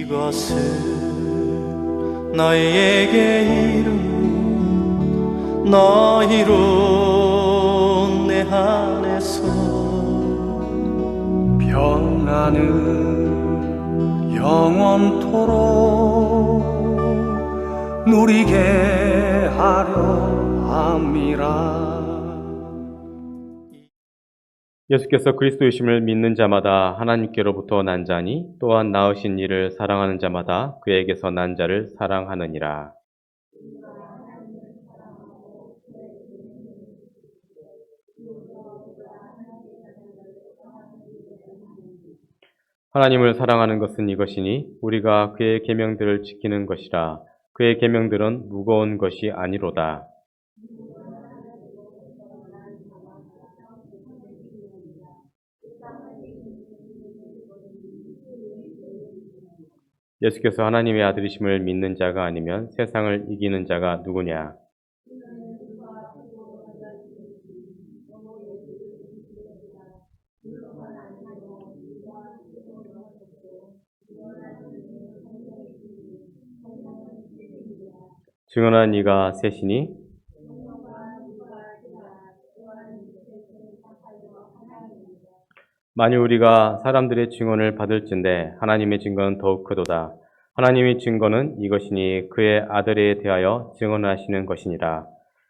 이것을 너희에게 이룬 너희로 내 안에서 평안은 영원토록 누리게 하려 함이라. 예수께서 그리스도이심을 믿는 자마다 하나님께로부터 난 자니 또한 낳으신 이를 사랑하는 자마다 그에게서 난 자를 사랑하느니라. 하나님을 사랑하는 것은 이것이니 우리가 그의 계명들을 지키는 것이라. 그의 계명들은 무거운 것이 아니로다. 예수께서 하나님의 아들이심을 믿는 자가 아니면 세상을 이기는 자가 누구냐? 증언한 이가 셋이니 만일 우리가 사람들의 증언을 받을진대 하나님의 증거는 더욱 크도다. 하나님의 증거는 이것이니 그의 아들에 대하여 증언하시는 것이니라.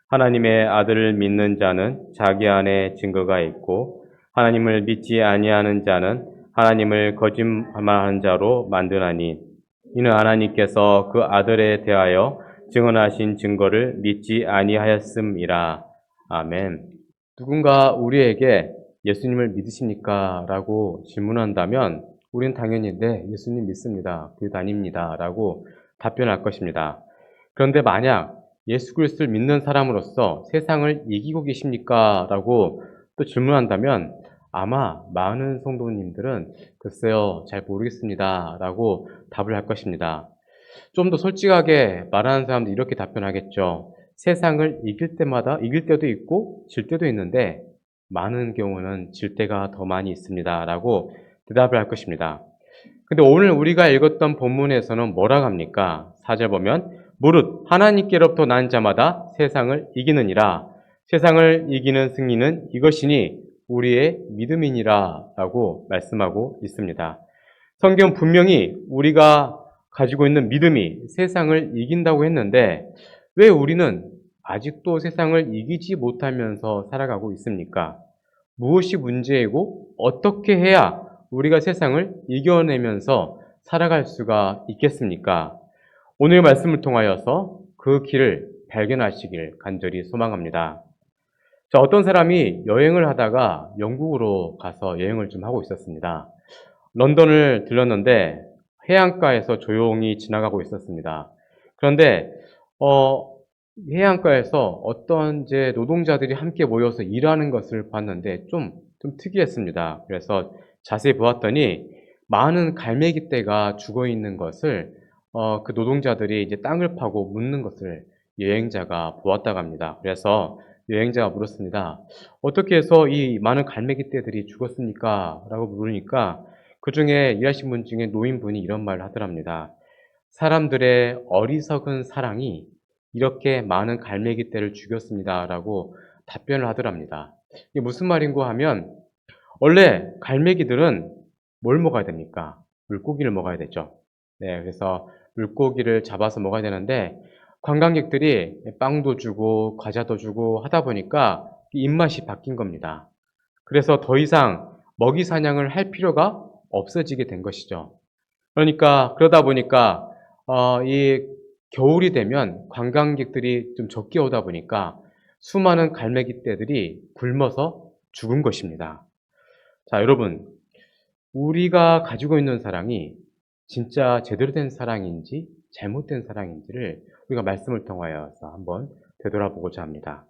하나님의 아들을 믿는 자는 자기 안에 증거가 있고 하나님을 믿지 아니하는 자는 하나님을 거짓말하는 자로 만드나니 이는 하나님께서 그 아들에 대하여 증언하신 증거를 믿지 아니하였음이라. 아멘. 누군가 우리에게 예수님을 믿으십니까? 라고 질문한다면 우리는 당연히 네, 예수님 믿습니다. 교회 다닙니다. 라고 답변할 것입니다. 그런데 만약 예수 그리스도를 믿는 사람으로서 세상을 이기고 계십니까? 라고 또 질문한다면 아마 많은 성도님들은 글쎄요, 잘 모르겠습니다. 라고 답을 할 것입니다. 좀 더 솔직하게 말하는 사람도 이렇게 답변하겠죠. 세상을 이길 때도 있고 질 때도 있는데 많은 경우는 질 때가 더 많이 있습니다. 라고 대답을 할 것입니다. 근데 오늘 우리가 읽었던 본문에서는 뭐라고 합니까? 4절 보면 무릇 하나님께로부터 난 자마다 세상을 이기느니라. 세상을 이기는 승리는 이것이니 우리의 믿음이니라 라고 말씀하고 있습니다. 성경 분명히 우리가 가지고 있는 믿음이 세상을 이긴다고 했는데 왜 우리는 아직도 세상을 이기지 못하면서 살아가고 있습니까? 무엇이 문제이고 어떻게 해야 우리가 세상을 이겨내면서 살아갈 수가 있겠습니까? 오늘 말씀을 통하여서 그 길을 발견하시길 간절히 소망합니다. 자, 어떤 사람이 여행을 하다가 영국으로 가서 여행을 좀 하고 있었습니다. 런던을 들렀는데 해안가에서 조용히 지나가고 있었습니다. 그런데 해안가에서 어떤 이제 노동자들이 함께 모여서 일하는 것을 봤는데 좀 특이했습니다. 그래서 자세히 보았더니 많은 갈매기떼가 죽어 있는 것을 그 노동자들이 이제 땅을 파고 묻는 것을 여행자가 보았다고 합니다. 그래서 여행자가 물었습니다. 어떻게 해서 이 많은 갈매기떼들이 죽었습니까? 라고 물으니까 그 중에 일하신 분 중에 노인분이 이런 말을 하더랍니다. 사람들의 어리석은 사랑이 이렇게 많은 갈매기떼를 죽였습니다. 라고 답변을 하더랍니다. 이게 무슨 말인고 하면 원래 갈매기들은 뭘 먹어야 됩니까? 물고기를 먹어야 되죠. 네, 그래서 물고기를 잡아서 먹어야 되는데 관광객들이 빵도 주고 과자도 주고 하다 보니까 입맛이 바뀐 겁니다. 그래서 더 이상 먹이 사냥을 할 필요가 없어지게 된 것이죠. 그러다 보니까 이 겨울이 되면 관광객들이 좀 적게 오다 보니까 수많은 갈매기떼들이 굶어서 죽은 것입니다. 자, 여러분, 우리가 가지고 있는 사랑이 진짜 제대로 된 사랑인지 잘못된 사랑인지를 우리가 말씀을 통하여서 한번 되돌아보고자 합니다.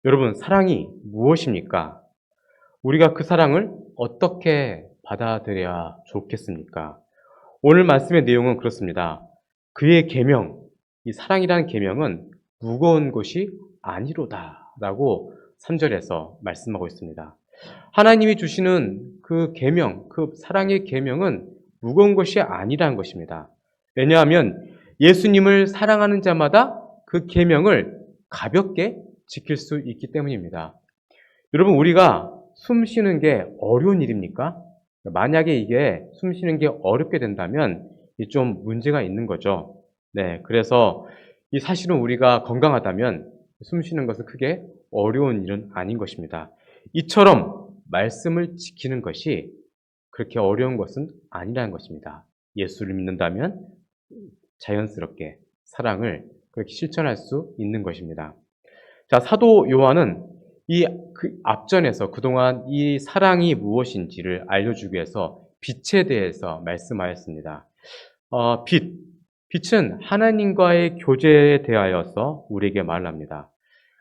여러분, 사랑이 무엇입니까? 우리가 그 사랑을 어떻게 받아들여야 좋겠습니까? 오늘 말씀의 내용은 그렇습니다. 그의 계명, 이 사랑이라는 계명은 무거운 것이 아니로다 라고 3절에서 말씀하고 있습니다. 하나님이 주시는 그 계명, 그 사랑의 계명은 무거운 것이 아니라는 것입니다. 왜냐하면 예수님을 사랑하는 자마다 그 계명을 가볍게 지킬 수 있기 때문입니다. 여러분, 우리가 숨 쉬는 게 어려운 일입니까? 만약에 이게 숨 쉬는 게 어렵게 된다면 좀 문제가 있는 거죠. 네, 그래서 이 사실은 우리가 건강하다면 숨 쉬는 것은 크게 어려운 일은 아닌 것입니다. 이처럼 말씀을 지키는 것이 그렇게 어려운 것은 아니라는 것입니다. 예수를 믿는다면 자연스럽게 사랑을 그렇게 실천할 수 있는 것입니다. 자, 사도 요한은 이 앞전에서 그동안 이 사랑이 무엇인지를 알려주기 위해서 빛에 대해서 말씀하였습니다. 빛은 하나님과의 교제에 대하여서 우리에게 말합니다.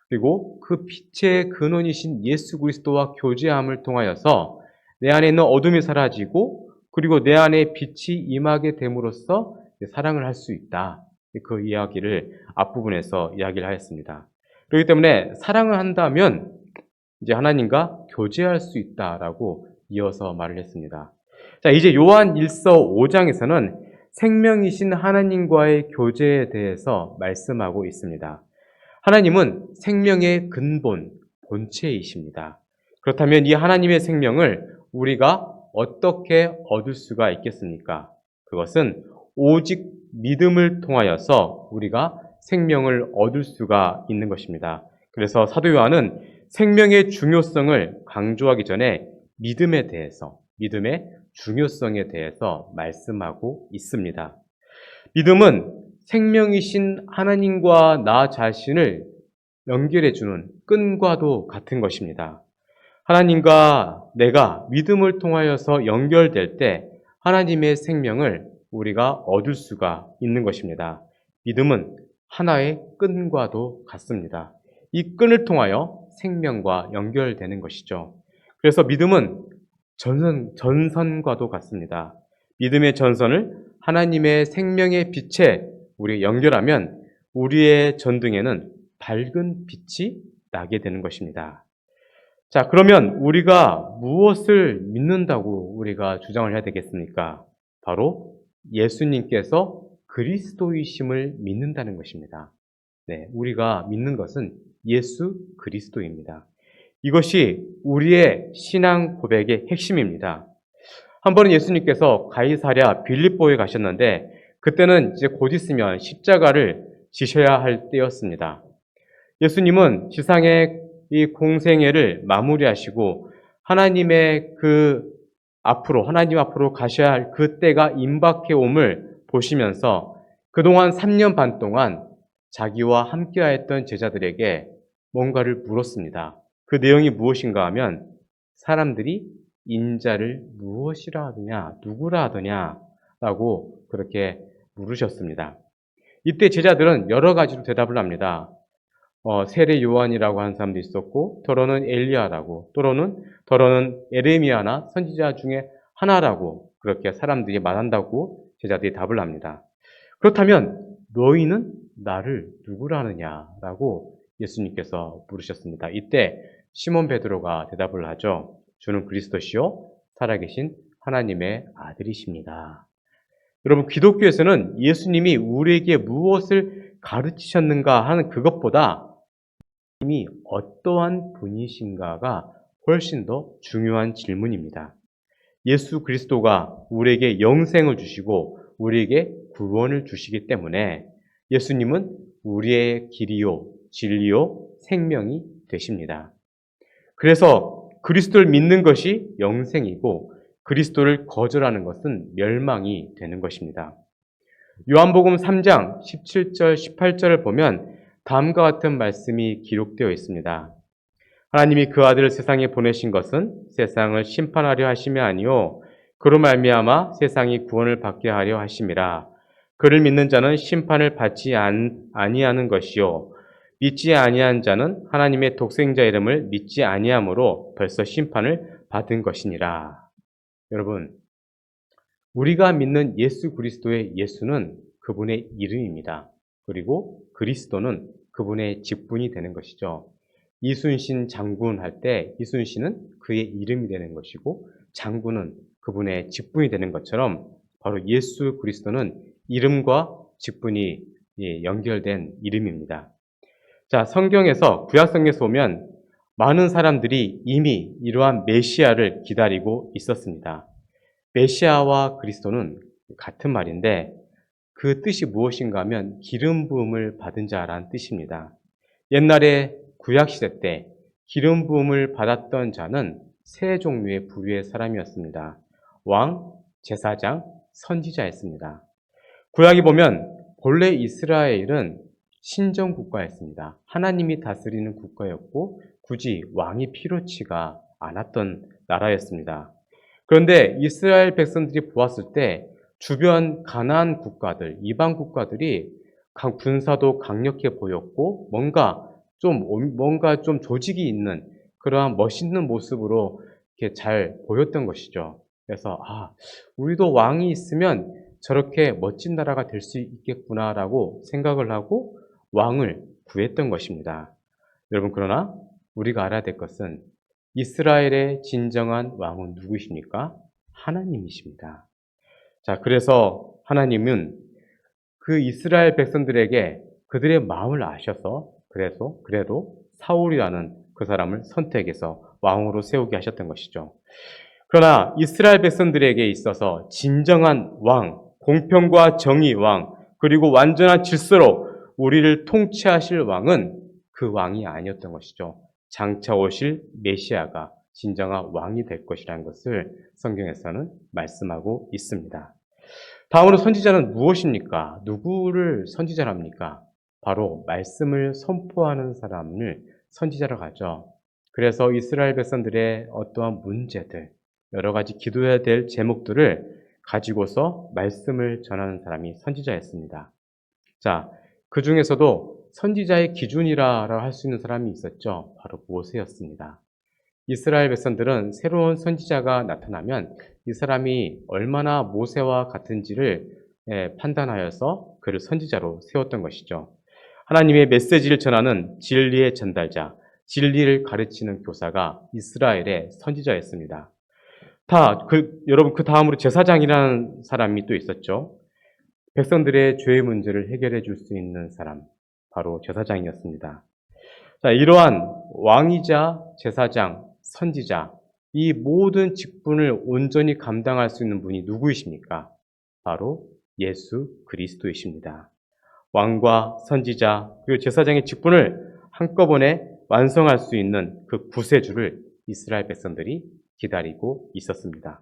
그리고 그 빛의 근원이신 예수 그리스도와 교제함을 통하여서 내 안에 있는 어둠이 사라지고 그리고 내 안에 빛이 임하게 됨으로써 사랑을 할 수 있다. 그 이야기를 앞부분에서 이야기를 하였습니다. 그렇기 때문에 사랑을 한다면 이제 하나님과 교제할 수 있다라고 이어서 말을 했습니다. 자, 이제 요한 1서 5장에서는 생명이신 하나님과의 교제에 대해서 말씀하고 있습니다. 하나님은 생명의 근본, 본체이십니다. 그렇다면 이 하나님의 생명을 우리가 어떻게 얻을 수가 있겠습니까? 그것은 오직 믿음을 통하여서 우리가 생명을 얻을 수가 있는 것입니다. 그래서 사도 요한은 생명의 중요성을 강조하기 전에 믿음에 대해서, 믿음의 중요성에 대해서 말씀하고 있습니다. 믿음은 생명이신 하나님과 나 자신을 연결해주는 끈과도 같은 것입니다. 하나님과 내가 믿음을 통하여서 연결될 때 하나님의 생명을 우리가 얻을 수가 있는 것입니다. 믿음은 하나의 끈과도 같습니다. 이 끈을 통하여 생명과 연결되는 것이죠. 그래서 믿음은 전선과도 같습니다. 믿음의 전선을 하나님의 생명의 빛에 우리 연결하면 우리의 전등에는 밝은 빛이 나게 되는 것입니다. 자, 그러면 우리가 무엇을 믿는다고 우리가 주장을 해야 되겠습니까? 바로 예수님께서 그리스도이심을 믿는다는 것입니다. 네, 우리가 믿는 것은 예수 그리스도입니다. 이것이 우리의 신앙 고백의 핵심입니다. 한 번은 예수님께서 가이사랴 빌립보에 가셨는데 그때는 이제 곧 있으면 십자가를 지셔야 할 때였습니다. 예수님은 지상의 이 공생애를 마무리하시고 하나님의 하나님 앞으로 가셔야 할 그 때가 임박해 옴을 보시면서 그동안 3년 반 동안 자기와 함께하였던 제자들에게 뭔가를 물었습니다. 그 내용이 무엇인가 하면 사람들이 인자를 무엇이라 하느냐, 누구라 하느냐 라고 그렇게 물으셨습니다. 이때 제자들은 여러 가지로 대답을 합니다. 세례 요한이라고 하는 사람도 있었고, 더러는 엘리야라고, 더러는 에레미야나 선지자 중에 하나라고 그렇게 사람들이 말한다고 제자들이 답을 합니다. 그렇다면 너희는 나를 누구라 하느냐라고 예수님께서 물으셨습니다. 이때 시몬 베드로가 대답을 하죠. 주는 그리스도시요 살아계신 하나님의 아들이십니다. 여러분, 기독교에서는 예수님이 우리에게 무엇을 가르치셨는가 하는 그것보다 이미 어떠한 분이신가가 훨씬 더 중요한 질문입니다. 예수 그리스도가 우리에게 영생을 주시고 우리에게 구원을 주시기 때문에 예수님은 우리의 길이요, 진리요, 생명이 되십니다. 그래서 그리스도를 믿는 것이 영생이고 그리스도를 거절하는 것은 멸망이 되는 것입니다. 요한복음 3장 17절, 18절을 보면 다음과 같은 말씀이 기록되어 있습니다. 하나님이 그 아들을 세상에 보내신 것은 세상을 심판하려 하심이 아니요 그로 말미암아 세상이 구원을 받게 하려 하심이라. 그를 믿는 자는 심판을 받지 아니하는 것이요 믿지 아니한 자는 하나님의 독생자 이름을 믿지 아니함으로 벌써 심판을 받은 것이니라. 여러분, 우리가 믿는 예수 그리스도의 예수는 그분의 이름입니다. 그리고 그리스도는 그분의 직분이 되는 것이죠. 이순신 장군 할 때 이순신은 그의 이름이 되는 것이고 장군은 그분의 직분이 되는 것처럼 바로 예수 그리스도는 이름과 직분이 연결된 이름입니다. 자, 성경에서 구약성경에서 보면 많은 사람들이 이미 이러한 메시아를 기다리고 있었습니다. 메시아와 그리스도는 같은 말인데 그 뜻이 무엇인가 하면 기름 부음을 받은 자라는 뜻입니다. 옛날에 구약시대 때 기름 부음을 받았던 자는 세 종류의 부류의 사람이었습니다. 왕, 제사장, 선지자였습니다. 구약에 보면 본래 이스라엘은 신정 국가였습니다. 하나님이 다스리는 국가였고 굳이 왕이 필요치가 않았던 나라였습니다. 그런데 이스라엘 백성들이 보았을 때 주변 가나안 국가들, 이방 국가들이 군사도 강력해 보였고 뭔가 좀 조직이 있는 그러한 멋있는 모습으로 이렇게 잘 보였던 것이죠. 그래서 우리도 왕이 있으면 저렇게 멋진 나라가 될 수 있겠구나라고 생각을 하고 왕을 구했던 것입니다. 여러분, 그러나 우리가 알아야 될 것은 이스라엘의 진정한 왕은 누구십니까? 하나님이십니다. 자, 그래서 하나님은 그 이스라엘 백성들에게 그들의 마음을 아셔서 그래도 사울이라는 그 사람을 선택해서 왕으로 세우게 하셨던 것이죠. 그러나 이스라엘 백성들에게 있어서 진정한 왕, 공평과 정의 왕, 그리고 완전한 질서로 우리를 통치하실 왕은 그 왕이 아니었던 것이죠. 장차 오실 메시아가 진정한 왕이 될 것이라는 것을 성경에서는 말씀하고 있습니다. 다음으로 선지자는 무엇입니까? 누구를 선지자랍니까? 바로 말씀을 선포하는 사람을 선지자라고 하죠. 그래서 이스라엘 백성들의 어떠한 문제들, 여러 가지 기도해야 될 제목들을 가지고서 말씀을 전하는 사람이 선지자였습니다. 자, 그 중에서도 선지자의 기준이라고 할 수 있는 사람이 있었죠. 바로 모세였습니다. 이스라엘 백성들은 새로운 선지자가 나타나면 이 사람이 얼마나 모세와 같은지를 판단하여서 그를 선지자로 세웠던 것이죠. 하나님의 메시지를 전하는 진리의 전달자, 진리를 가르치는 교사가 이스라엘의 선지자였습니다. 여러분, 그 다음으로 제사장이라는 사람이 또 있었죠. 백성들의 죄의 문제를 해결해 줄 수 있는 사람, 바로 제사장이었습니다. 자, 이러한 왕이자 제사장, 선지자, 이 모든 직분을 온전히 감당할 수 있는 분이 누구이십니까? 바로 예수 그리스도이십니다. 왕과 선지자, 그리고 제사장의 직분을 한꺼번에 완성할 수 있는 그 구세주를 이스라엘 백성들이 기다리고 있었습니다.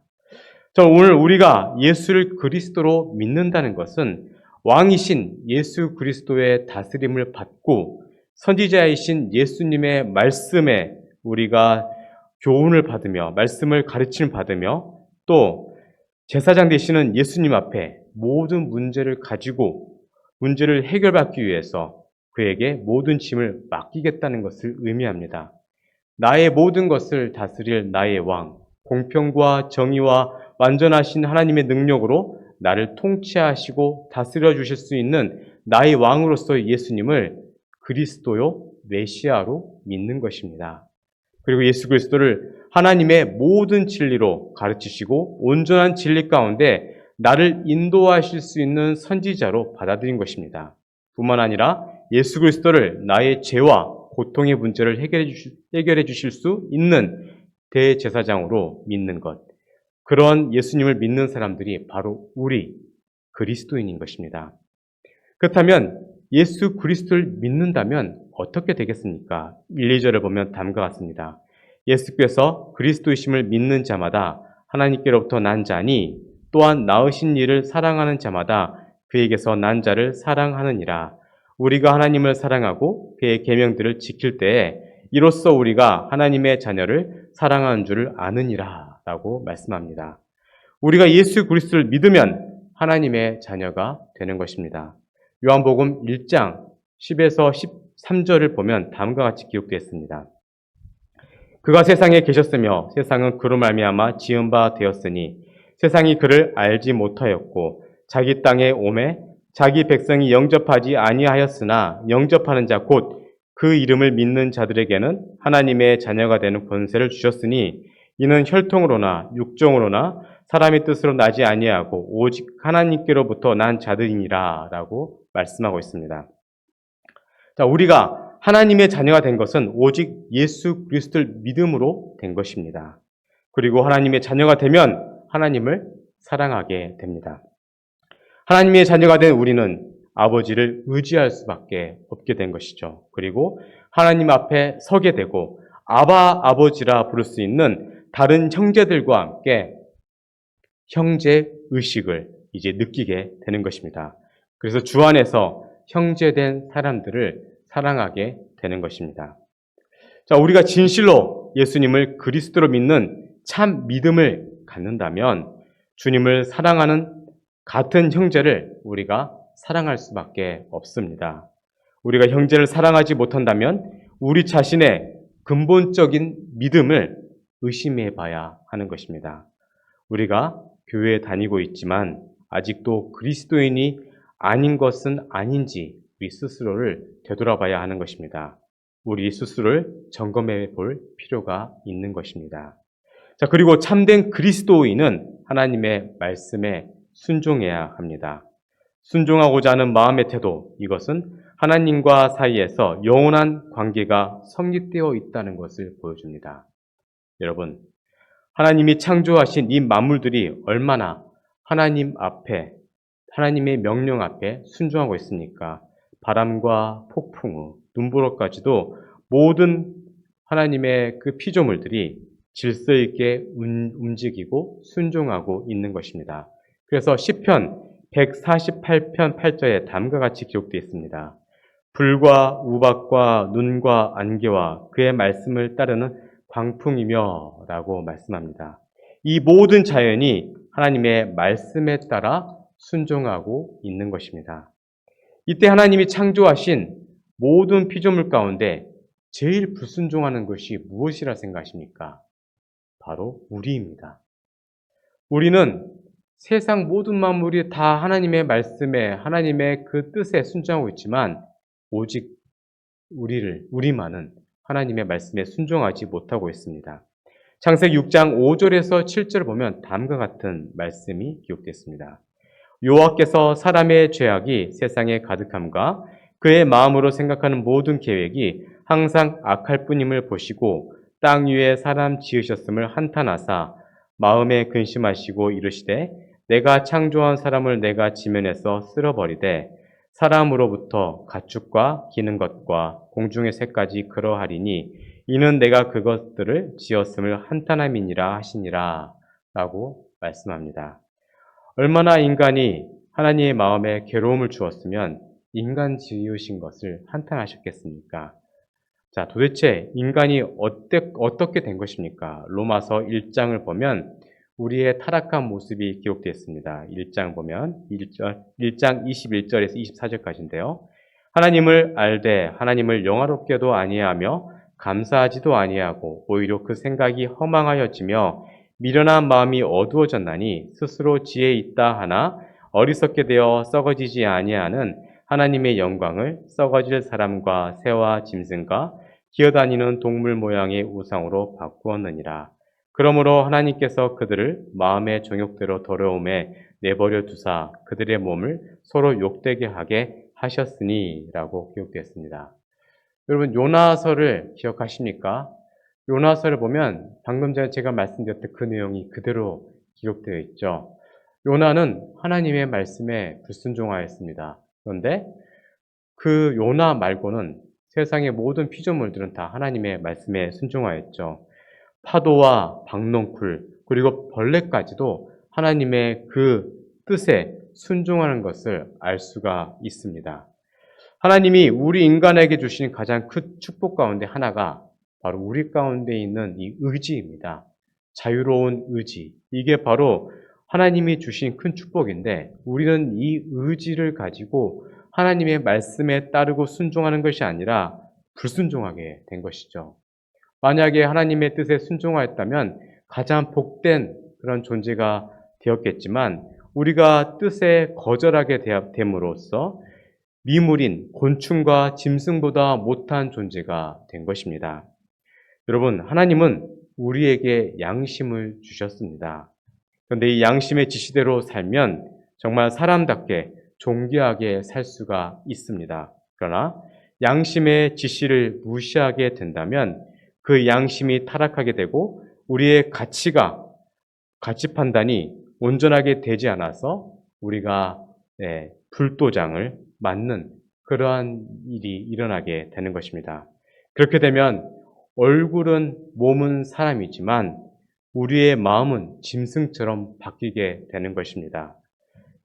오늘 우리가 예수를 그리스도로 믿는다는 것은 왕이신 예수 그리스도의 다스림을 받고 선지자이신 예수님의 말씀에 우리가 교훈을 받으며 말씀을 가르침을 받으며 또 제사장 되시는 예수님 앞에 모든 문제를 가지고 문제를 해결받기 위해서 그에게 모든 짐을 맡기겠다는 것을 의미합니다. 나의 모든 것을 다스릴 나의 왕, 공평과 정의와 완전하신 하나님의 능력으로 나를 통치하시고 다스려 주실 수 있는 나의 왕으로서의 예수님을 그리스도요, 메시아로 믿는 것입니다. 그리고 예수 그리스도를 하나님의 모든 진리로 가르치시고 온전한 진리 가운데 나를 인도하실 수 있는 선지자로 받아들인 것입니다. 뿐만 아니라 예수 그리스도를 나의 죄와 고통의 문제를 해결해 주실 수 있는 대제사장으로 믿는 것. 그런 예수님을 믿는 사람들이 바로 우리 그리스도인인 것입니다. 그렇다면 예수 그리스도를 믿는다면 어떻게 되겠습니까? 1, 2절을 보면 다음과 같습니다. 예수께서 그리스도이심을 믿는 자마다 하나님께로부터 난 자니 또한 낳으신 이를 사랑하는 자마다 그에게서 난 자를 사랑하느니라. 우리가 하나님을 사랑하고 그의 계명들을 지킬 때에 이로써 우리가 하나님의 자녀를 사랑하는 줄을 아느니라 라고 말씀합니다. 우리가 예수 그리스도를 믿으면 하나님의 자녀가 되는 것입니다. 요한복음 1장 10에서 13절을 보면 다음과 같이 기록되어 있습니다. 그가 세상에 계셨으며 세상은 그로 말미암아 지은 바 되었으니 세상이 그를 알지 못하였고 자기 땅에 오매 자기 백성이 영접하지 아니하였으나 영접하는 자 곧 그 이름을 믿는 자들에게는 하나님의 자녀가 되는 권세를 주셨으니 이는 혈통으로나 육정으로나 사람의 뜻으로 나지 아니하고 오직 하나님께로부터 난 자들이니라 라고 말씀하고 있습니다. 자, 우리가 하나님의 자녀가 된 것은 오직 예수 그리스도를 믿음으로 된 것입니다. 그리고 하나님의 자녀가 되면 하나님을 사랑하게 됩니다. 하나님의 자녀가 된 우리는 아버지를 의지할 수밖에 없게 된 것이죠. 그리고 하나님 앞에 서게 되고 아바 아버지라 부를 수 있는 다른 형제들과 함께 형제 의식을 이제 느끼게 되는 것입니다. 그래서 주 안에서 형제된 사람들을 사랑하게 되는 것입니다. 자, 우리가 진실로 예수님을 그리스도로 믿는 참 믿음을 갖는다면 주님을 사랑하는 같은 형제를 우리가 사랑할 수밖에 없습니다. 우리가 형제를 사랑하지 못한다면 우리 자신의 근본적인 믿음을 의심해 봐야 하는 것입니다. 우리가 교회에 다니고 있지만 아직도 그리스도인이 아닌 것은 아닌지 우리 스스로를 되돌아봐야 하는 것입니다. 우리 스스로를 점검해 볼 필요가 있는 것입니다. 자, 그리고 참된 그리스도인은 하나님의 말씀에 순종해야 합니다. 순종하고자 하는 마음의 태도, 이것은 하나님과 사이에서 영원한 관계가 성립되어 있다는 것을 보여줍니다. 여러분, 하나님이 창조하신 이 만물들이 얼마나 하나님 앞에, 하나님의 명령 앞에 순종하고 있습니까? 바람과 폭풍우, 눈보라까지도 모든 하나님의 그 피조물들이 질서 있게 움직이고 순종하고 있는 것입니다. 그래서 시편 148편 8절에 다음과 같이 기록되어 있습니다. 불과 우박과 눈과 안개와 그의 말씀을 따르는 광풍이며 라고 말씀합니다. 이 모든 자연이 하나님의 말씀에 따라 순종하고 있는 것입니다. 이때 하나님이 창조하신 모든 피조물 가운데 제일 불순종하는 것이 무엇이라 생각하십니까? 바로 우리입니다. 우리는 세상 모든 만물이 다 하나님의 말씀에, 하나님의 그 뜻에 순종하고 있지만 오직 우리만은 하나님의 말씀에 순종하지 못하고 있습니다. 창세기 6장 5절에서 7절을 보면 다음과 같은 말씀이 기록됐습니다. 여호와께서 사람의 죄악이 세상에 가득함과 그의 마음으로 생각하는 모든 계획이 항상 악할 뿐임을 보시고 땅 위에 사람 지으셨음을 한탄하사 마음에 근심하시고 이르시되 내가 창조한 사람을 내가 지면에서 쓸어버리되 사람으로부터 가축과 기는 것과 공중의 새까지 그러하리니 이는 내가 그것들을 지었음을 한탄함이니라 하시니라 라고 말씀합니다. 얼마나 인간이 하나님의 마음에 괴로움을 주었으면 인간 지으신 것을 한탄하셨겠습니까? 자, 도대체 인간이 어떻게 된 것입니까? 로마서 1장을 보면 우리의 타락한 모습이 기록되어 있습니다. 1장 보면 1장 21절에서 24절까지인데요. 하나님을 알되 하나님을 영화롭게도 아니하며 감사하지도 아니하고 오히려 그 생각이 허망하여지며 미련한 마음이 어두워졌나니 스스로 지혜 있다 하나 어리석게 되어 썩어지지 아니하는 하나님의 영광을 썩어질 사람과 새와 짐승과 기어다니는 동물 모양의 우상으로 바꾸었느니라. 그러므로 하나님께서 그들을 마음의 정욕대로 더러움에 내버려 두사 그들의 몸을 서로 욕되게 하게 하셨으니 라고 기록되었습니다. 여러분, 요나서를 기억하십니까? 요나서를 보면 방금 전에 제가 말씀드렸던 그 내용이 그대로 기록되어 있죠. 요나는 하나님의 말씀에 불순종하였습니다. 그런데 그 요나 말고는 세상의 모든 피조물들은 다 하나님의 말씀에 순종하였죠. 파도와 박농쿨 그리고 벌레까지도 하나님의 그 뜻에 순종하는 것을 알 수가 있습니다. 하나님이 우리 인간에게 주신 가장 큰 축복 가운데 하나가 바로 우리 가운데 있는 이 의지입니다. 자유로운 의지. 이게 바로 하나님이 주신 큰 축복인데 우리는 이 의지를 가지고 하나님의 말씀에 따르고 순종하는 것이 아니라 불순종하게 된 것이죠. 만약에 하나님의 뜻에 순종하였다면 가장 복된 그런 존재가 되었겠지만 우리가 뜻에 거절하게 됨으로써 미물인 곤충과 짐승보다 못한 존재가 된 것입니다. 여러분, 하나님은 우리에게 양심을 주셨습니다. 그런데 이 양심의 지시대로 살면 정말 사람답게 존귀하게 살 수가 있습니다. 그러나 양심의 지시를 무시하게 된다면 그 양심이 타락하게 되고 우리의 가치 판단이 온전하게 되지 않아서 우리가 불도장을 맞는 그러한 일이 일어나게 되는 것입니다. 그렇게 되면 얼굴은 몸은 사람이지만 우리의 마음은 짐승처럼 바뀌게 되는 것입니다.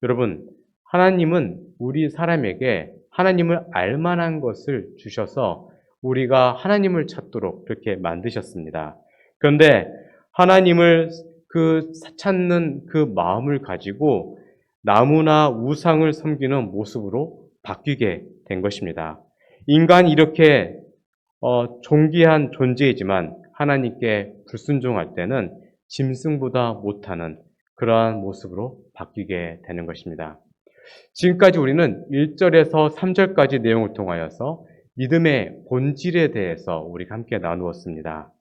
여러분, 하나님은 우리 사람에게 하나님을 알만한 것을 주셔서 우리가 하나님을 찾도록 그렇게 만드셨습니다. 그런데 하나님을 찾는 그 마음을 가지고 나무나 우상을 섬기는 모습으로 바뀌게 된 것입니다. 인간이 이렇게 존귀한 존재이지만 하나님께 불순종할 때는 짐승보다 못하는 그러한 모습으로 바뀌게 되는 것입니다. 지금까지 우리는 1절에서 3절까지 내용을 통하여서 믿음의 본질에 대해서 우리가 함께 나누었습니다.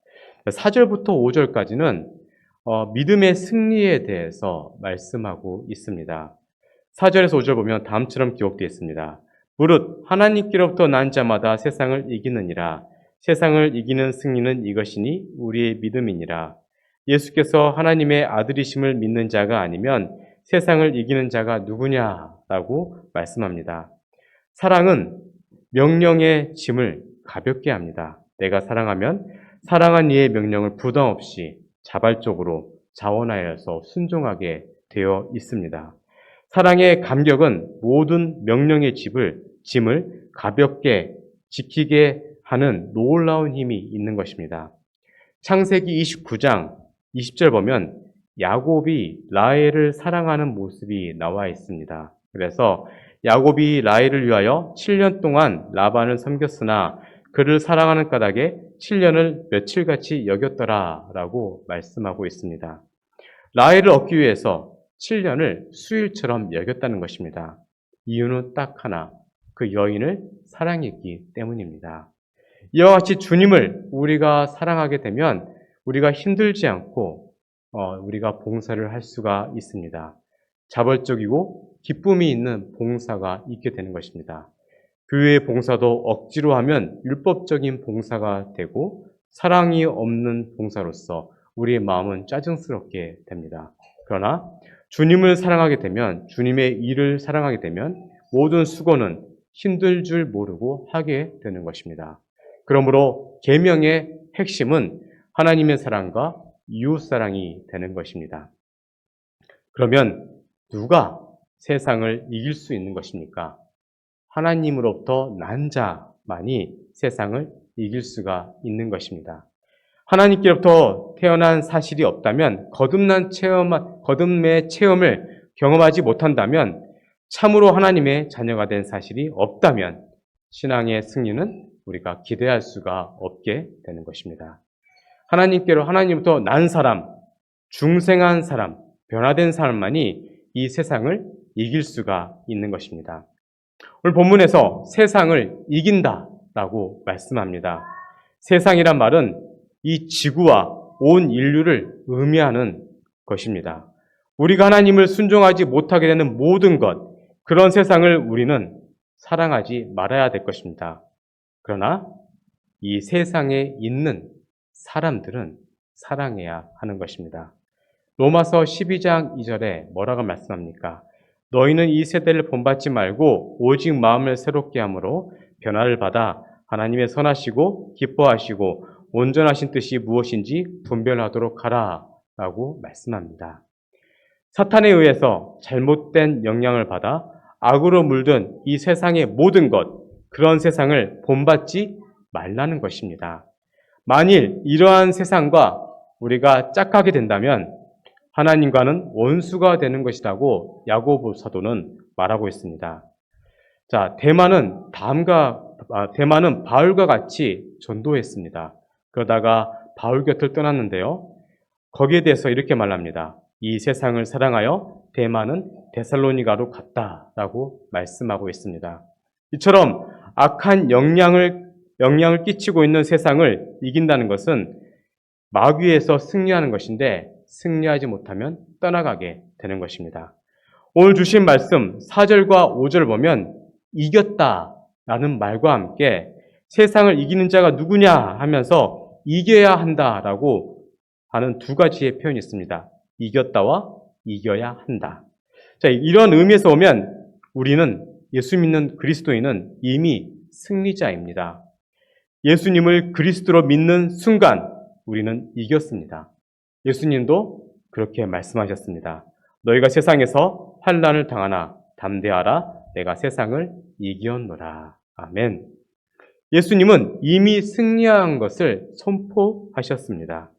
4절부터 5절까지는 믿음의 승리에 대해서 말씀하고 있습니다. 4절에서 5절 보면 다음처럼 기록되어 있습니다. 무릇 하나님께로부터 난 자마다 세상을 이기느니라. 세상을 이기는 승리는 이것이니 우리의 믿음이니라. 예수께서 하나님의 아들이심을 믿는 자가 아니면 세상을 이기는 자가 누구냐라고 말씀합니다. 사랑은 명령의 짐을 가볍게 합니다. 내가 사랑하면 사랑한 이의 명령을 부담 없이 자발적으로 자원하여서 순종하게 되어 있습니다. 사랑의 감격은 모든 명령의 짐을 가볍게 지키게 하는 놀라운 힘이 있는 것입니다. 창세기 29장 20절 보면 야곱이 라헬을 사랑하는 모습이 나와 있습니다. 그래서 야곱이 라헬을 위하여 7년 동안 라반을 섬겼으나 그를 사랑하는 까닭에 7년을 며칠같이 여겼더라라고 말씀하고 있습니다. 라헬을 얻기 위해서 7년을 수일처럼 여겼다는 것입니다. 이유는 딱 하나, 그 여인을 사랑했기 때문입니다. 이와 같이 주님을 우리가 사랑하게 되면 우리가 힘들지 않고 우리가 봉사를 할 수가 있습니다. 자발적이고 기쁨이 있는 봉사가 있게 되는 것입니다. 교회의 봉사도 억지로 하면 율법적인 봉사가 되고 사랑이 없는 봉사로서 우리의 마음은 짜증스럽게 됩니다. 그러나 주님을 사랑하게 되면, 주님의 일을 사랑하게 되면 모든 수고는 힘들 줄 모르고 하게 되는 것입니다. 그러므로 계명의 핵심은 하나님의 사랑과 이웃사랑이 되는 것입니다. 그러면 누가 세상을 이길 수 있는 것입니까? 하나님으로부터 난 자만이 세상을 이길 수가 있는 것입니다. 하나님께로부터 태어난 사실이 없다면, 거듭의 체험을 경험하지 못한다면, 참으로 하나님의 자녀가 된 사실이 없다면 신앙의 승리는 우리가 기대할 수가 없게 되는 것입니다. 하나님으로부터 난 사람, 중생한 사람, 변화된 사람만이 이 세상을 이길 수가 있는 것입니다. 오늘 본문에서 세상을 이긴다라고 말씀합니다. 세상이란 말은 이 지구와 온 인류를 의미하는 것입니다. 우리가 하나님을 순종하지 못하게 되는 모든 것, 그런 세상을 우리는 사랑하지 말아야 될 것입니다. 그러나 이 세상에 있는 사람들은 사랑해야 하는 것입니다. 로마서 12장 2절에 뭐라고 말씀합니까? 너희는 이 세대를 본받지 말고 오직 마음을 새롭게 함으로 변화를 받아 하나님의 선하시고 기뻐하시고 온전하신 뜻이 무엇인지 분별하도록 하라 라고 말씀합니다. 사탄에 의해서 잘못된 영향을 받아 악으로 물든 이 세상의 모든 것, 그런 세상을 본받지 말라는 것입니다. 만일 이러한 세상과 우리가 짝하게 된다면 하나님과는 원수가 되는 것이라고 야고보 사도는 말하고 있습니다. 자, 대만은 바울과 같이 전도했습니다. 그러다가 바울 곁을 떠났는데요. 거기에 대해서 이렇게 말합니다. 이 세상을 사랑하여 대만은 데살로니가로 갔다라고 말씀하고 있습니다. 이처럼 악한 영향을 끼치고 있는 세상을 이긴다는 것은 마귀에서 승리하는 것인데 승리하지 못하면 떠나가게 되는 것입니다. 오늘 주신 말씀 4절과 5절 보면 이겼다라는 말과 함께 세상을 이기는 자가 누구냐 하면서 이겨야 한다라고 하는 두 가지의 표현이 있습니다. 이겼다와 이겨야 한다. 자, 이런 의미에서 보면 우리는 예수 믿는 그리스도인은 이미 승리자입니다. 예수님을 그리스도로 믿는 순간 우리는 이겼습니다. 예수님도 그렇게 말씀하셨습니다. 너희가 세상에서 환난을 당하나 담대하라 내가 세상을 이겼노라. 아멘. 예수님은 이미 승리한 것을 선포하셨습니다.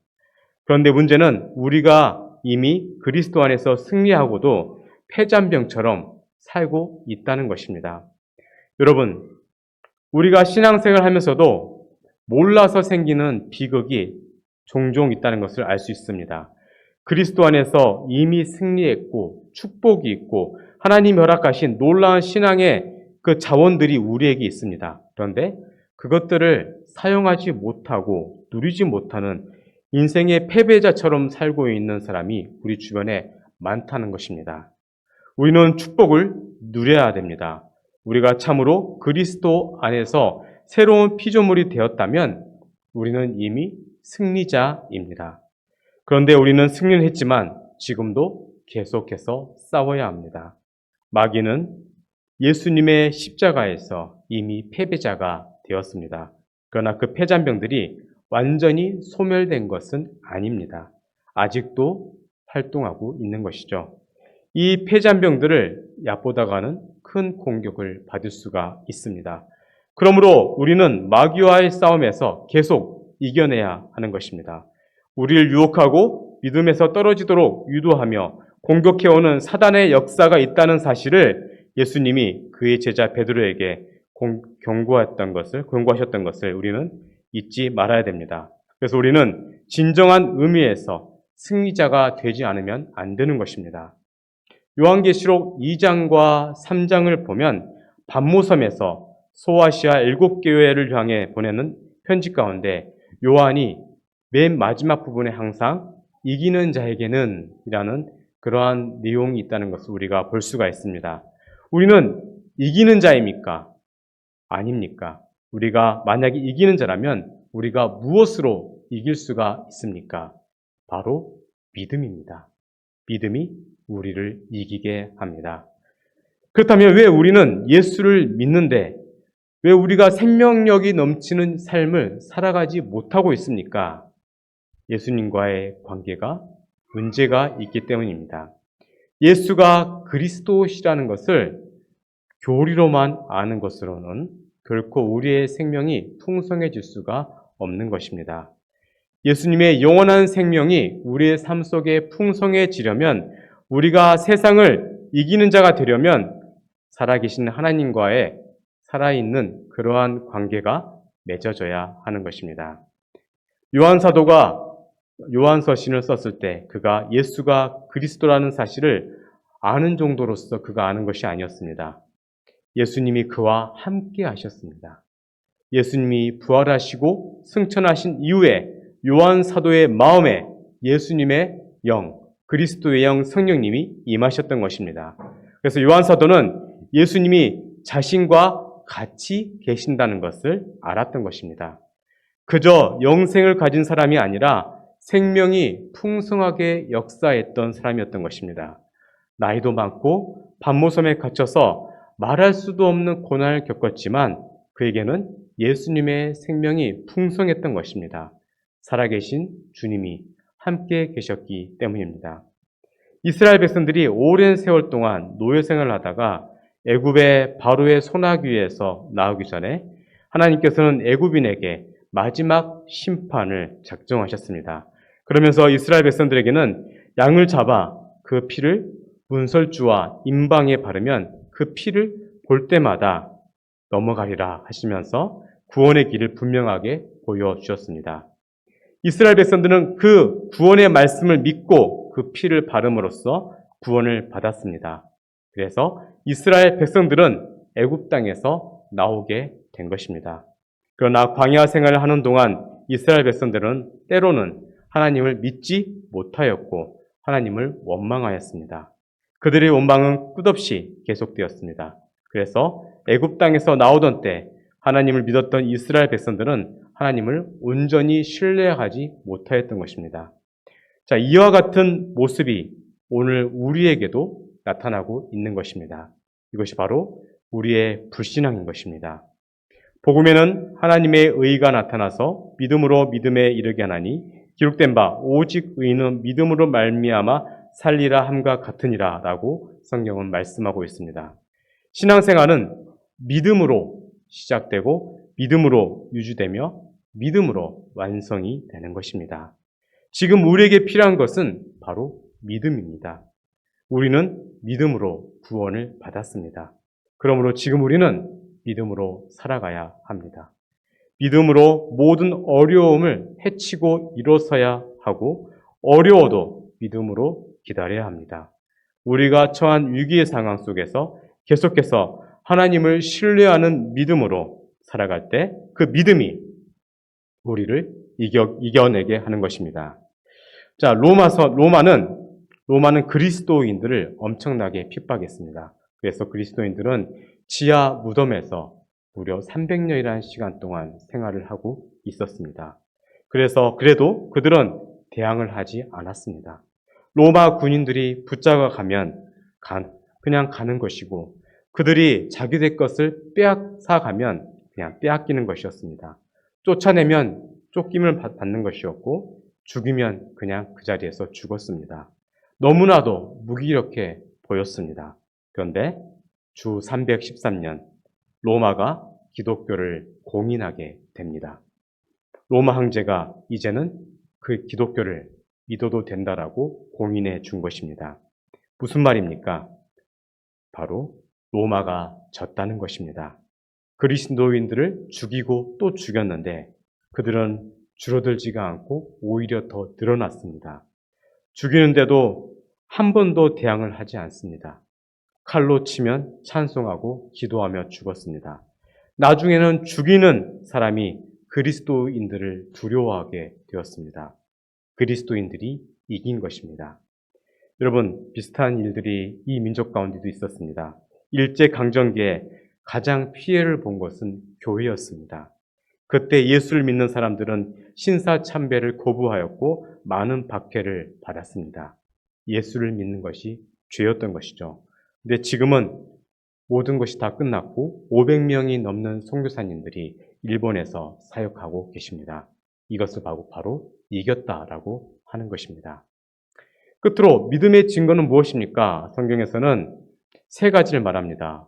그런데 문제는 우리가 이미 그리스도 안에서 승리하고도 패잔병처럼 살고 있다는 것입니다. 여러분, 우리가 신앙생활을 하면서도 몰라서 생기는 비극이 종종 있다는 것을 알 수 있습니다. 그리스도 안에서 이미 승리했고 축복이 있고 하나님이 허락하신 놀라운 신앙의 그 자원들이 우리에게 있습니다. 그런데 그것들을 사용하지 못하고 누리지 못하는 인생의 패배자처럼 살고 있는 사람이 우리 주변에 많다는 것입니다. 우리는 축복을 누려야 됩니다. 우리가 참으로 그리스도 안에서 새로운 피조물이 되었다면 우리는 이미 승리자입니다. 그런데 우리는 승리는 했지만 지금도 계속해서 싸워야 합니다. 마귀는 예수님의 십자가에서 이미 패배자가 되었습니다. 그러나 그 패잔병들이 완전히 소멸된 것은 아닙니다. 아직도 활동하고 있는 것이죠. 이 패잔병들을 얕보다가는 큰 공격을 받을 수가 있습니다. 그러므로 우리는 마귀와의 싸움에서 계속 이겨내야 하는 것입니다. 우리를 유혹하고 믿음에서 떨어지도록 유도하며 공격해오는 사단의 역사가 있다는 사실을 예수님이 그의 제자 베드로에게 경고하셨던 것을 우리는 잊지 말아야 됩니다. 그래서 우리는 진정한 의미에서 승리자가 되지 않으면 안 되는 것입니다. 요한계시록 2장과 3장을 보면 반모섬에서 소아시아 7교회를 향해 보내는 편지 가운데 요한이 맨 마지막 부분에 항상 이기는 자에게는 이라는 그러한 내용이 있다는 것을 우리가 볼 수가 있습니다. 우리는 이기는 자입니까? 아닙니까? 우리가 만약에 이기는 자라면 우리가 무엇으로 이길 수가 있습니까? 바로 믿음입니다. 믿음이 우리를 이기게 합니다. 그렇다면 왜 우리는 예수를 믿는데 왜 우리가 생명력이 넘치는 삶을 살아가지 못하고 있습니까? 예수님과의 관계가 문제가 있기 때문입니다. 예수가 그리스도시라는 것을 교리로만 아는 것으로는 결코 우리의 생명이 풍성해질 수가 없는 것입니다. 예수님의 영원한 생명이 우리의 삶 속에 풍성해지려면 우리가 세상을 이기는 자가 되려면 살아계신 하나님과의 살아있는 그러한 관계가 맺어져야 하는 것입니다. 요한사도가 요한서신을 썼을 때 그가 예수가 그리스도라는 사실을 아는 정도로서 그가 아는 것이 아니었습니다. 예수님이 그와 함께 하셨습니다. 예수님이 부활하시고 승천하신 이후에 요한사도의 마음에 예수님의 영, 그리스도의 영 성령님이 임하셨던 것입니다. 그래서 요한사도는 예수님이 자신과 같이 계신다는 것을 알았던 것입니다. 그저 영생을 가진 사람이 아니라 생명이 풍성하게 역사했던 사람이었던 것입니다. 나이도 많고 반모섬에 갇혀서 말할 수도 없는 고난을 겪었지만 그에게는 예수님의 생명이 풍성했던 것입니다. 살아계신 주님이 함께 계셨기 때문입니다. 이스라엘 백성들이 오랜 세월 동안 노예 생활을 하다가 애굽의 바로의 소나귀에서 나오기 전에 하나님께서는 애굽인에게 마지막 심판을 작정하셨습니다. 그러면서 이스라엘 백성들에게는 양을 잡아 그 피를 문설주와 임방에 바르면 그 피를 볼 때마다 넘어가리라 하시면서 구원의 길을 분명하게 보여주셨습니다. 이스라엘 백성들은 그 구원의 말씀을 믿고 그 피를 바름으로써 구원을 받았습니다. 그래서 이스라엘 백성들은 애굽 땅에서 나오게 된 것입니다. 그러나 광야 생활을 하는 동안 이스라엘 백성들은 때로는 하나님을 믿지 못하였고 하나님을 원망하였습니다. 그들의 원망은 끝없이 계속되었습니다. 그래서 애굽 땅에서 나오던 때 하나님을 믿었던 이스라엘 백성들은 하나님을 온전히 신뢰하지 못하였던 것입니다. 자, 이와 같은 모습이 오늘 우리에게도 나타나고 있는 것입니다. 이것이 바로 우리의 불신앙인 것입니다. 복음에는 하나님의 의가 나타나서 믿음으로 믿음에 이르게 하나니 기록된 바 오직 의인은 믿음으로 말미암아 살리라 함과 같으니라 라고 성경은 말씀하고 있습니다. 신앙생활은 믿음으로 시작되고 믿음으로 유지되며 믿음으로 완성이 되는 것입니다. 지금 우리에게 필요한 것은 바로 믿음입니다. 우리는 믿음으로 구원을 받았습니다. 그러므로 지금 우리는 믿음으로 살아가야 합니다. 믿음으로 모든 어려움을 헤치고 일어서야 하고 어려워도 믿음으로 기다려야 합니다. 우리가 처한 위기의 상황 속에서 계속해서 하나님을 신뢰하는 믿음으로 살아갈 때 그 믿음이 우리를 이겨내게 하는 것입니다. 자, 로마는 그리스도인들을 엄청나게 핍박했습니다. 그래서 그리스도인들은 지하 무덤에서 무려 300년이라는 시간 동안 생활을 하고 있었습니다. 그래도 그들은 대항을 하지 않았습니다. 로마 군인들이 붙잡아 가면 그냥 가는 것이고 그들이 자기들 것을 빼앗아 가면 그냥 빼앗기는 것이었습니다. 쫓아내면 쫓김을 받는 것이었고 죽이면 그냥 그 자리에서 죽었습니다. 너무나도 무기력해 보였습니다. 그런데 주 313년 로마가 기독교를 공인하게 됩니다. 로마 황제가 이제는 그 기독교를 믿어도 된다라고 공인해 준 것입니다. 무슨 말입니까? 바로 로마가 졌다는 것입니다. 그리스도인들을 죽이고 또 죽였는데 그들은 줄어들지가 않고 오히려 더 늘어났습니다. 죽이는데도 한 번도 대항을 하지 않습니다. 칼로 치면 찬송하고 기도하며 죽었습니다. 나중에는 죽이는 사람이 그리스도인들을 두려워하게 되었습니다. 그리스도인들이 이긴 것입니다. 여러분, 비슷한 일들이 이 민족 가운데도 있었습니다. 일제강점기에 가장 피해를 본 것은 교회였습니다. 그때 예수를 믿는 사람들은 신사참배를 거부하였고 많은 박해를 받았습니다. 예수를 믿는 것이 죄였던 것이죠. 근데 지금은 모든 것이 다 끝났고 500명이 넘는 선교사님들이 일본에서 사역하고 계십니다. 이것을 바로 이겼다라고 하는 것입니다. 끝으로 믿음의 증거는 무엇입니까? 성경에서는 세 가지를 말합니다.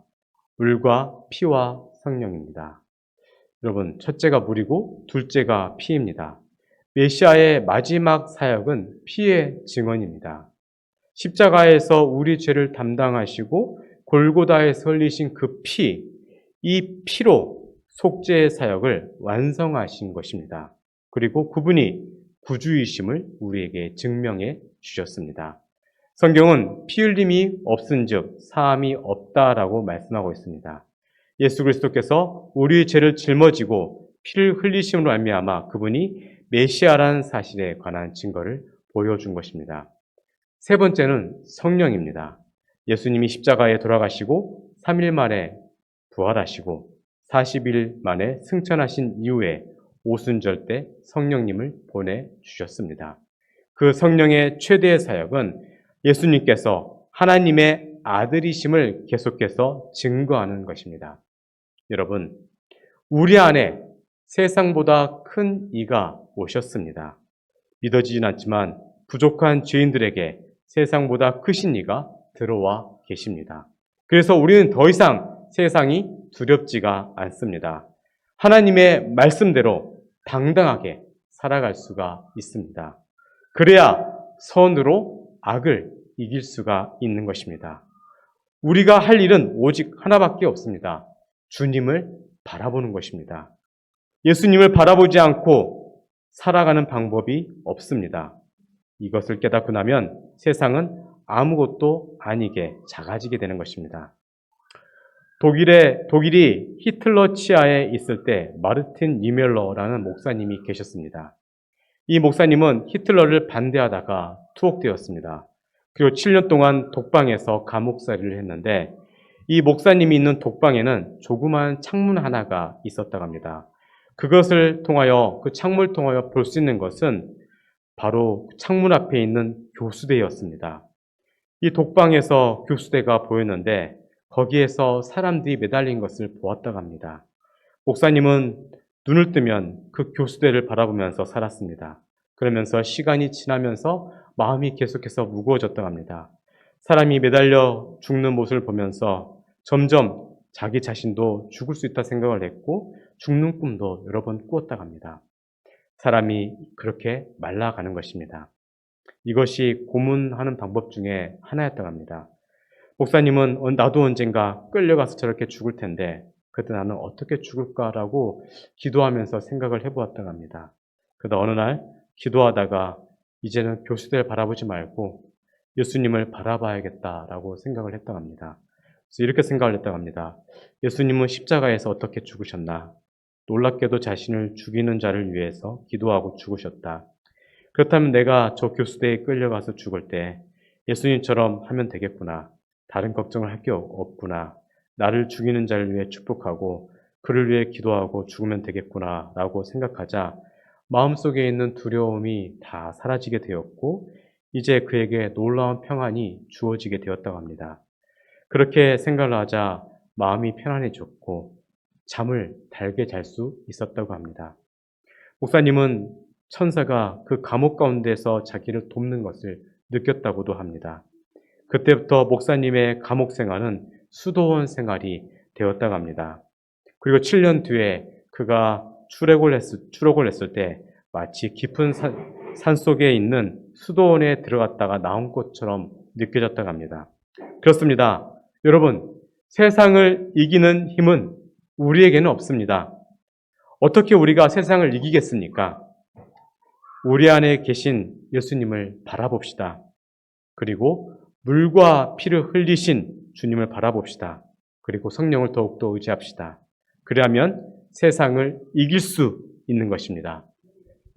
물과 피와 성령입니다. 여러분, 첫째가 물이고 둘째가 피입니다. 메시아의 마지막 사역은 피의 증언입니다. 십자가에서 우리 죄를 담당하시고 골고다에서 흘리신 그 피, 이 피로 속죄의 사역을 완성하신 것입니다. 그리고 그분이 구주이심을 우리에게 증명해 주셨습니다. 성경은 피 흘림이 없은즉 사함이 없다라고 말씀하고 있습니다. 예수 그리스도께서 우리의 죄를 짊어지고 피를 흘리심으로 말미암아 그분이 메시아라는 사실에 관한 증거를 보여준 것입니다. 세 번째는 성령입니다. 예수님이 십자가에 돌아가시고 3일 만에 부활하시고 40일 만에 승천하신 이후에 오순절 때 성령님을 보내주셨습니다. 그 성령의 최대의 사역은 예수님께서 하나님의 아들이심을 계속해서 증거하는 것입니다. 여러분, 우리 안에 세상보다 큰 이가 오셨습니다. 믿어지진 않지만 부족한 죄인들에게 세상보다 크신 이가 들어와 계십니다. 그래서 우리는 더 이상 세상이 두렵지가 않습니다. 하나님의 말씀대로 당당하게 살아갈 수가 있습니다. 그래야 선으로 악을 이길 수가 있는 것입니다. 우리가 할 일은 오직 하나밖에 없습니다. 주님을 바라보는 것입니다. 예수님을 바라보지 않고 살아가는 방법이 없습니다. 이것을 깨닫고 나면 세상은 아무것도 아니게 작아지게 되는 것입니다. 독일이 히틀러 치하에 있을 때 마르틴 니멜러라는 목사님이 계셨습니다. 이 목사님은 히틀러를 반대하다가 투옥되었습니다. 그리고 7년 동안 독방에서 감옥살이를 했는데 이 목사님이 있는 독방에는 조그마한 창문 하나가 있었다고 합니다. 그것을 통하여 그 창문을 통하여 볼 수 있는 것은 바로 창문 앞에 있는 교수대였습니다. 이 독방에서 교수대가 보였는데 거기에서 사람들이 매달린 것을 보았다고 합니다. 목사님은 눈을 뜨면 그 교수대를 바라보면서 살았습니다. 그러면서 시간이 지나면서 마음이 계속해서 무거워졌다고 합니다. 사람이 매달려 죽는 모습을 보면서 점점 자기 자신도 죽을 수 있다 생각을 했고 죽는 꿈도 여러 번 꾸었다고 합니다. 사람이 그렇게 말라가는 것입니다. 이것이 고문하는 방법 중에 하나였다고 합니다. 목사님은 나도 언젠가 끌려가서 저렇게 죽을 텐데 그때 나는 어떻게 죽을까라고 기도하면서 생각을 해보았다고 합니다. 그러다 어느 날 기도하다가 이제는 교수대를 바라보지 말고 예수님을 바라봐야겠다라고 생각을 했다고 합니다. 그래서 이렇게 생각을 했다고 합니다. 예수님은 십자가에서 어떻게 죽으셨나? 놀랍게도 자신을 죽이는 자를 위해서 기도하고 죽으셨다. 그렇다면 내가 저 교수대에 끌려가서 죽을 때 예수님처럼 하면 되겠구나. 다른 걱정을 할 게 없구나. 나를 죽이는 자를 위해 축복하고 그를 위해 기도하고 죽으면 되겠구나 라고 생각하자 마음속에 있는 두려움이 다 사라지게 되었고 이제 그에게 놀라운 평안이 주어지게 되었다고 합니다. 그렇게 생각을 하자 마음이 편안해졌고 잠을 달게 잘 수 있었다고 합니다. 목사님은 천사가 그 감옥 가운데서 자기를 돕는 것을 느꼈다고도 합니다. 그때부터 목사님의 감옥 생활은 수도원 생활이 되었다고 합니다. 그리고 7년 뒤에 그가 추록을 했을 때 마치 깊은 산 속에 있는 수도원에 들어갔다가 나온 것처럼 느껴졌다고 합니다. 그렇습니다. 여러분, 세상을 이기는 힘은 우리에게는 없습니다. 어떻게 우리가 세상을 이기겠습니까? 우리 안에 계신 예수님을 바라봅시다. 그리고 물과 피를 흘리신 주님을 바라봅시다. 그리고 성령을 더욱더 의지합시다. 그러면 세상을 이길 수 있는 것입니다.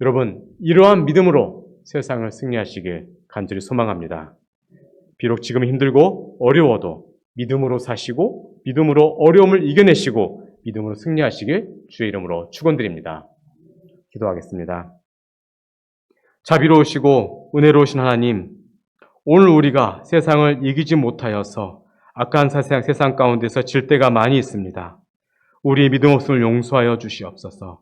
여러분, 이러한 믿음으로 세상을 승리하시길 간절히 소망합니다. 비록 지금 힘들고 어려워도 믿음으로 사시고 믿음으로 어려움을 이겨내시고 믿음으로 승리하시길 주의 이름으로 축원드립니다. 기도하겠습니다. 자비로우시고 은혜로우신 하나님, 오늘 우리가 세상을 이기지 못하여서 악한 세상 가운데서 질 때가 많이 있습니다. 우리의 믿음 없음을 용서하여 주시옵소서.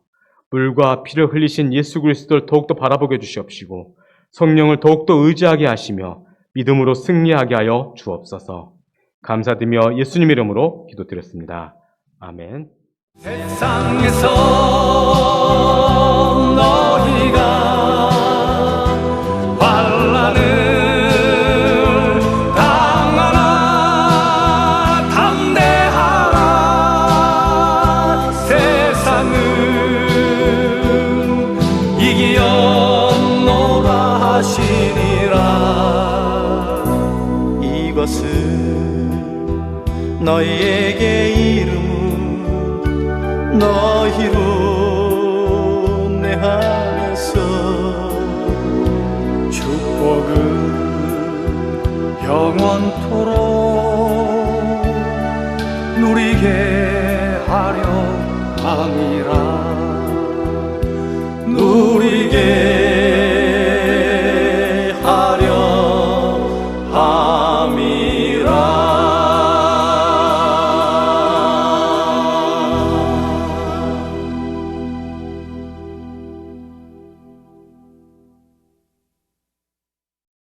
물과 피를 흘리신 예수 그리스도를 더욱더 바라보게 주시옵시고 성령을 더욱더 의지하게 하시며 믿음으로 승리하게 하여 주옵소서. 감사드리며 예수님 이름으로 기도드렸습니다. 아멘. 세상에서 너희가 환난을 당하나 담대하라. 세상을 이기었노라 하시니라. 이것을 너희에게 이름은 너희로 내하면서 축복은 영원토록 누리게 하려 함이라. 누리게